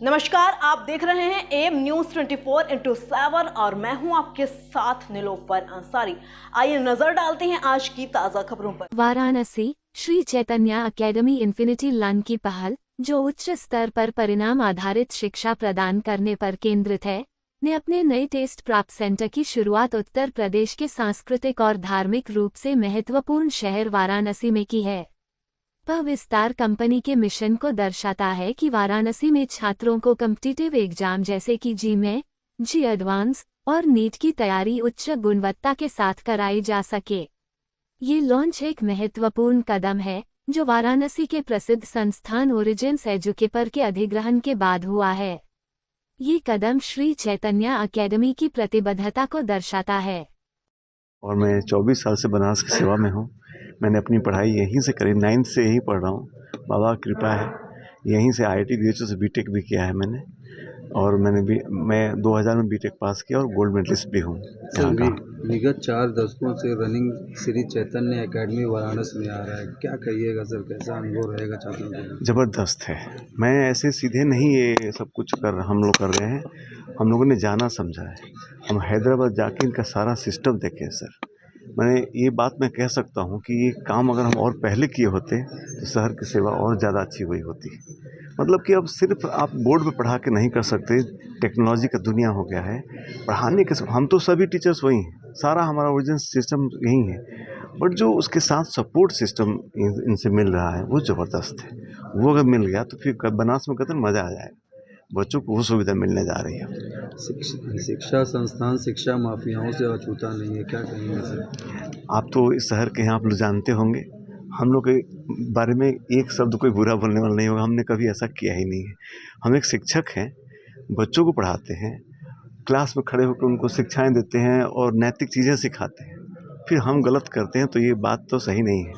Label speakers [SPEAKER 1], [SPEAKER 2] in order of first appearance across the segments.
[SPEAKER 1] नमस्कार, आप देख रहे हैं एम न्यूज 24/7 और मैं हूं आपके साथ नीलोफर अंसारी। आइए नजर डालते हैं आज की ताजा खबरों पर।
[SPEAKER 2] Varanasi Shri Chaitanya academy infinity learn की पहल, जो उच्च स्तर पर परिणाम आधारित शिक्षा प्रदान करने पर केंद्रित है, ने अपने नए टेस्ट प्राप्त सेंटर की शुरुआत उत्तर प्रदेश के सांस्कृतिक और धार्मिक रूप से महत्वपूर्ण शहर वाराणसी में की है। वह विस्तार कंपनी के मिशन को दर्शाता है कि वाराणसी में छात्रों को कॉम्पिटिटिव एग्जाम जैसे कि जी एडवांस और नीट की तैयारी उच्च गुणवत्ता के साथ कराई जा सके। ये लॉन्च एक महत्वपूर्ण कदम है जो वाराणसी के प्रसिद्ध संस्थान ओरिजिन्स एजुकेपर के अधिग्रहण के बाद हुआ है। ये कदम श्री चैतन्य अकेडमी की प्रतिबद्धता को दर्शाता है।
[SPEAKER 3] और मैं 24 साल से बनारस की सेवा में हूँ। मैंने अपनी पढ़ाई यहीं से करी, 9th से यहीं पढ़ रहा हूँ। बाबा की कृपा है, यहीं से IIT BHU से BTech भी किया है मैंने। और मैं 2000 में BTech पास किया और गोल्ड मेडलिस्ट भी हूँ।
[SPEAKER 4] विगत 4 दशकों से रनिंग श्री चैतन्य अकेडमी वाराणसी में आ रहा है, क्या कहिएगा सर, कैसा अनुभव रहेगा छात्रों को?
[SPEAKER 3] ज़बरदस्त है। मैं ऐसे सीधे नहीं ये सब कुछ हम लोग कर रहे हैं, हम लोगों ने जाना समझा है। हम हैदराबाद जाके इनका सारा सिस्टम देखे हैं सर। मैंने ये बात मैं कह सकता हूँ कि ये काम अगर हम और पहले किए होते तो शहर की सेवा और ज़्यादा अच्छी हुई होती। मतलब कि अब सिर्फ आप बोर्ड पे पढ़ा के नहीं कर सकते, टेक्नोलॉजी का दुनिया हो गया है। पढ़ाने के हम तो सभी टीचर्स वही हैं, सारा हमारा ओरिजिनल सिस्टम यही है, बट जो उसके साथ सपोर्ट सिस्टम इनसे मिल रहा है वो ज़बरदस्त है। वो अगर मिल गया तो फिर बनारस में कहते मज़ा आ जाएगा। बच्चों को वो सुविधा मिलने जा रही है।
[SPEAKER 4] शिक्षा संस्थान शिक्षा माफियाओं से अछूता नहीं है, क्या कहेंगे सर?
[SPEAKER 3] आप तो इस शहर के हैं, आप लोग जानते होंगे। हम लोग के बारे में एक शब्द कोई बुरा बोलने वाला नहीं होगा, हमने कभी ऐसा किया ही नहीं है। हम एक शिक्षक हैं, बच्चों को पढ़ाते हैं, क्लास में खड़े होकर उनको शिक्षाएं देते हैं और नैतिक चीज़ें सिखाते हैं। फिर हम गलत करते हैं तो ये बात तो सही नहीं है।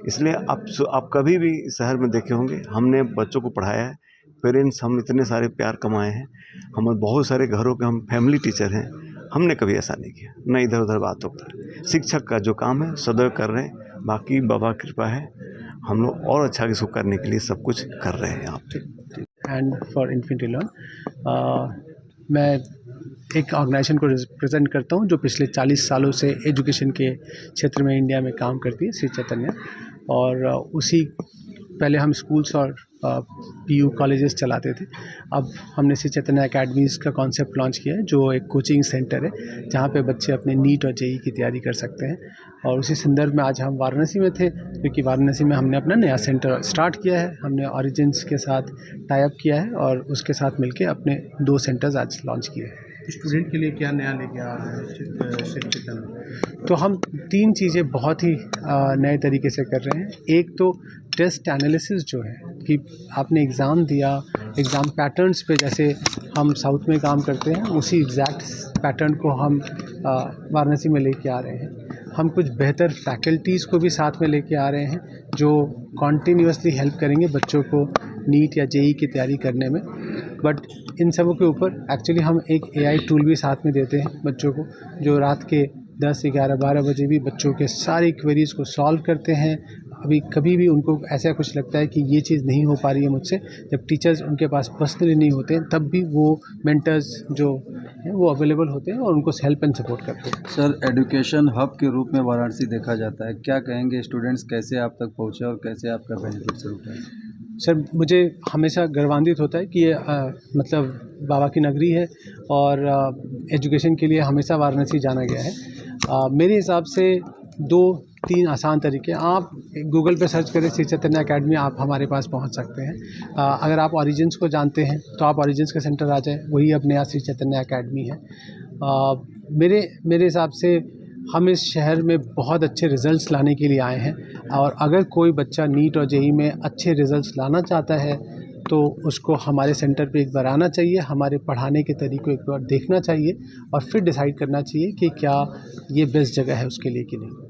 [SPEAKER 3] इसलिए आप कभी भी शहर में देखे होंगे, हमने बच्चों को पढ़ाया है। पेरेंट्स हम इतने सारे प्यार कमाए हैं, हम बहुत सारे घरों के हम फैमिली टीचर हैं। हमने कभी ऐसा नहीं किया, न इधर उधर बात होता है। शिक्षक का जो काम है सदैव कर रहे हैं। बाकी बाबा कृपा है, हम लोग और अच्छा इसको करने के लिए सब कुछ कर रहे हैं। आप
[SPEAKER 5] एंड फॉर इन्फिनिटी लर्न मैं एक ऑर्गेनाइजेशन को रिप्रेजेंट करता हूं जो पिछले 40 सालों से एजुकेशन के क्षेत्र में इंडिया में काम करती है, श्री चैतन्य। और उसी पहले हम स्कूल्स और PU कॉलेजेस चलाते थे। अब हमने श्री चैतन्य अकेडमीज़ का कॉन्सेप्ट लॉन्च किया है, जो एक कोचिंग सेंटर है जहाँ पे बच्चे अपने नीट और JEE की तैयारी कर सकते हैं। और उसी संदर्भ में आज हम वाराणसी में थे, क्योंकि वाराणसी में हमने अपना नया सेंटर स्टार्ट किया है। हमने ओरिजिन्स के साथ टाई अप किया है और उसके साथ मिलके अपने 2 सेंटर्स आज लॉन्च किए हैं।
[SPEAKER 6] स्टूडेंट के लिए क्या नया लेके आ रहे हैं श्री चैतन्य?
[SPEAKER 5] तो हम 3 चीज़ें बहुत ही नए तरीके से कर रहे हैं। एक तो टेस्ट एनालिसिस जो है कि आपने एग्ज़ाम दिया, एग्ज़ाम पैटर्न्स पे जैसे हम साउथ में काम करते हैं, उसी एग्जैक्ट पैटर्न को हम वाराणसी में लेके आ रहे हैं। हम कुछ बेहतर फैकल्टीज़ को भी साथ में लेके आ रहे हैं जो कॉन्टीन्यूसली हेल्प करेंगे बच्चों को नीट या JEE की तैयारी करने में। बट इन सबों के ऊपर एक्चुअली हम एक AI टूल भी साथ में देते हैं बच्चों को, जो रात के 10, 11, 12 बजे भी बच्चों के सारी क्वेरीज़ को सॉल्व करते हैं। अभी कभी भी उनको ऐसा कुछ लगता है कि ये चीज़ नहीं हो पा रही है मुझसे, जब टीचर्स उनके पास पर्सनली नहीं होते हैं, तब भी वो मेंटर्स जो हैं वो अवेलेबल होते हैं और उनको हेल्प एंड सपोर्ट करते हैं।
[SPEAKER 4] सर, एजुकेशन हब के रूप में वाराणसी देखा जाता है, क्या कहेंगे? स्टूडेंट्स कैसे आप तक पहुँचे और कैसे आपका बेनिफिट सर उठाए?
[SPEAKER 5] सर, मुझे हमेशा गर्वान्वित होता है कि ये मतलब बाबा की नगरी है और एजुकेशन के लिए हमेशा वाराणसी जाना गया है। मेरे हिसाब से 2-3 आसान तरीके, आप गूगल पे सर्च करें श्री चैतन्य अकेडमी, आप हमारे पास पहुंच सकते हैं। अगर आप ओरिजिन्स को जानते हैं तो आप ओरिजिन्स के सेंटर आ जाएं, वही अब नया श्री चैतन्य अकेडमी है। मेरे हिसाब से हम इस शहर में बहुत अच्छे रिज़ल्ट्स लाने के लिए आए हैं, और अगर कोई बच्चा नीट और JEE में अच्छे रिज़ल्ट्स लाना चाहता है तो उसको हमारे सेंटर पे एक बार आना चाहिए, हमारे पढ़ाने के तरीक़े को एक बार देखना चाहिए और फिर डिसाइड करना चाहिए कि क्या ये बेस्ट जगह है उसके लिए कि नहीं।